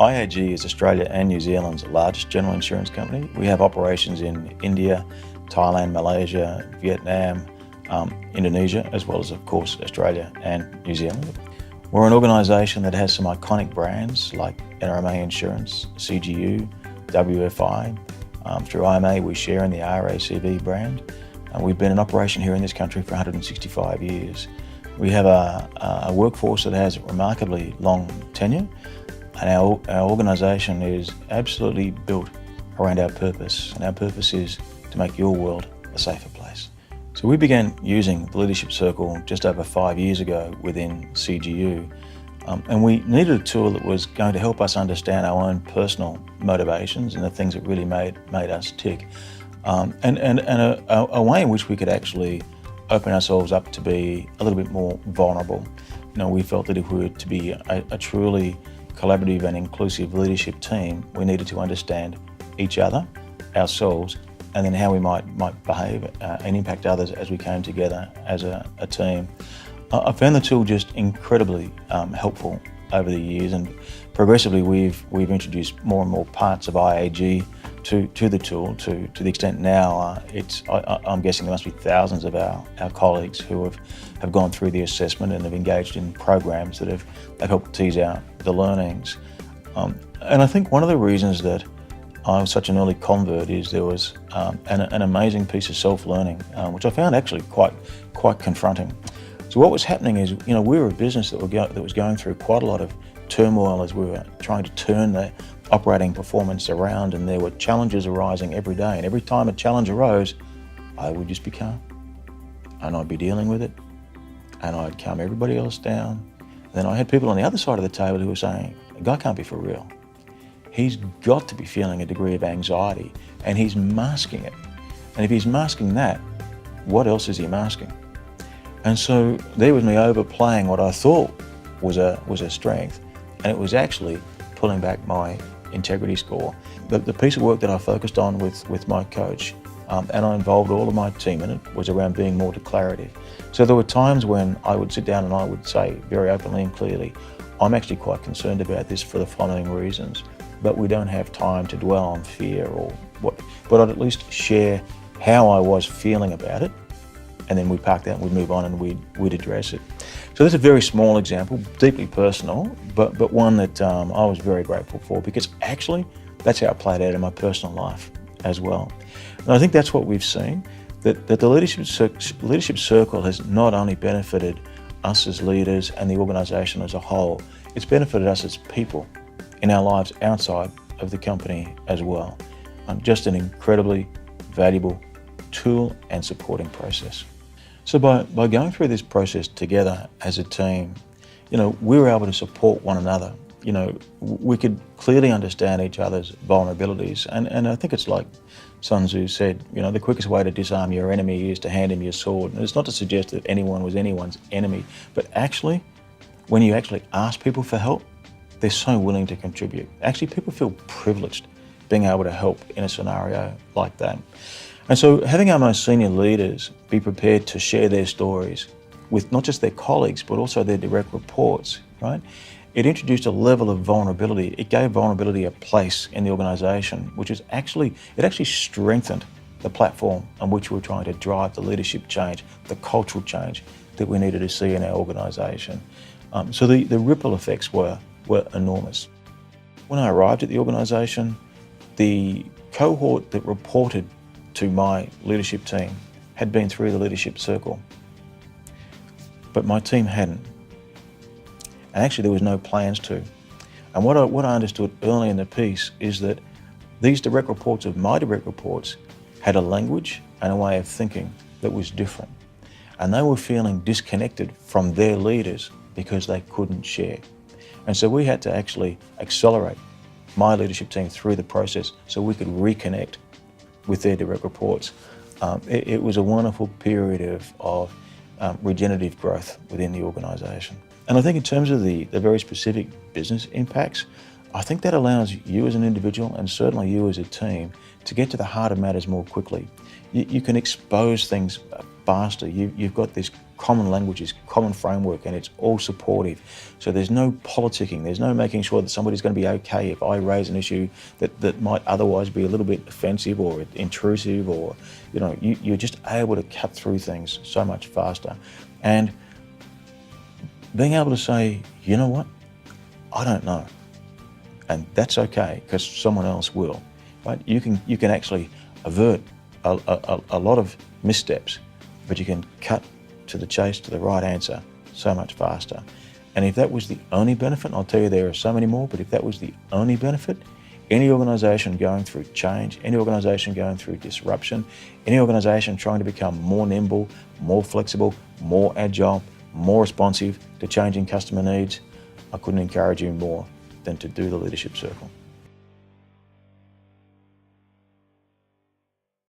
IAG is Australia and New Zealand's largest general insurance company. We have operations in India, Thailand, Malaysia, Vietnam, Indonesia, as well as, of course, Australia and New Zealand. We're an organisation that has some iconic brands like NRMA Insurance, CGU, WFI. Through IMA, we share in the RACV brand. We've been in operation here in this country for 165 years. We have a workforce that has remarkably long tenure, and our organisation is absolutely built around our purpose, and our purpose is to make your world a safer place. So we began using the Leadership Circle just over 5 years ago within CGU, and we needed a tool that was going to help us understand our own personal motivations and the things that really made us tick, and a way in which we could actually open ourselves up to be a little bit more vulnerable. We felt that if we were to be a truly collaborative and inclusive leadership team, we needed to understand each other, ourselves, and then how we might behave and impact others as we came together as a team. I found the tool just incredibly helpful over the years, and progressively we've introduced more and more parts of IAG to the tool, to the extent now I'm guessing there must be thousands of our colleagues who have gone through the assessment and have engaged in programs that have helped tease out the learnings. And I think one of the reasons that I was such an early convert is there was an amazing piece of self-learning, which I found actually quite confronting. So what was happening is, we were a business that was going through quite a lot of turmoil as we were trying to turn the operating performance around, and there were challenges arising every day. And every time a challenge arose, I would just be calm, and I'd be dealing with it, and I'd calm everybody else down. And then I had people on the other side of the table who were saying, "The guy can't be for real. He's got to be feeling a degree of anxiety, and he's masking it. And if he's masking that, what else is he masking?" And so there was me overplaying what I thought was a strength, and it was actually pulling back my integrity score. The piece of work that I focused on with my coach, and I involved all of my team in it, was around being more declarative. So there were times when I would sit down and I would say very openly and clearly, "I'm actually quite concerned about this for the following reasons, but we don't have time to dwell on fear or what," but I'd at least share how I was feeling about it, and then we'd park that and we'd move on and we'd address it. So that's a very small example, deeply personal, but one that I was very grateful for, because actually that's how it played out in my personal life as well. And I think that's what we've seen, that the leadership circle has not only benefited us as leaders and the organisation as a whole, it's benefited us as people in our lives outside of the company as well. Just an incredibly valuable tool and supporting process. So by going through this process together as a team, we were able to support one another. We could clearly understand each other's vulnerabilities, and I think it's like Sun Tzu said, the quickest way to disarm your enemy is to hand him your sword. And it's not to suggest that anyone was anyone's enemy, but actually, when you actually ask people for help, they're so willing to contribute. Actually, people feel privileged being able to help in a scenario like that. And so having our most senior leaders be prepared to share their stories with not just their colleagues, but also their direct reports, right? It introduced a level of vulnerability. It gave vulnerability a place in the organisation, which is actually strengthened the platform on which we're trying to drive the leadership change, the cultural change that we needed to see in our organisation. So the ripple effects were enormous. When I arrived at the organisation, the cohort that reported to my leadership team had been through the Leadership Circle, but my team hadn't. And actually there was no plans to. And what I understood early in the piece is that these direct reports of my direct reports had a language and a way of thinking that was different. And they were feeling disconnected from their leaders because they couldn't share. And so we had to actually accelerate my leadership team through the process so we could reconnect with their direct reports. It was a wonderful period of regenerative growth within the organisation. And I think in terms of the very specific business impacts, I think that allows you as an individual, and certainly you as a team, to get to the heart of matters more quickly. You can expose things faster. You've got this common languages, common framework, and it's all supportive. So there's no politicking, there's no making sure that somebody's going to be okay if I raise an issue that might otherwise be a little bit offensive or intrusive, or, you know, you're just able to cut through things so much faster. And being able to say, you know what, I don't know. And that's okay, because someone else will, right? You can actually avert a lot of missteps, but you can cut to the chase, to the right answer, so much faster. And if that was the only benefit, I'll tell you there are so many more, but if that was the only benefit, any organisation going through change, any organisation going through disruption, any organisation trying to become more nimble, more flexible, more agile, more responsive to changing customer needs, I couldn't encourage you more than to do the Leadership Circle.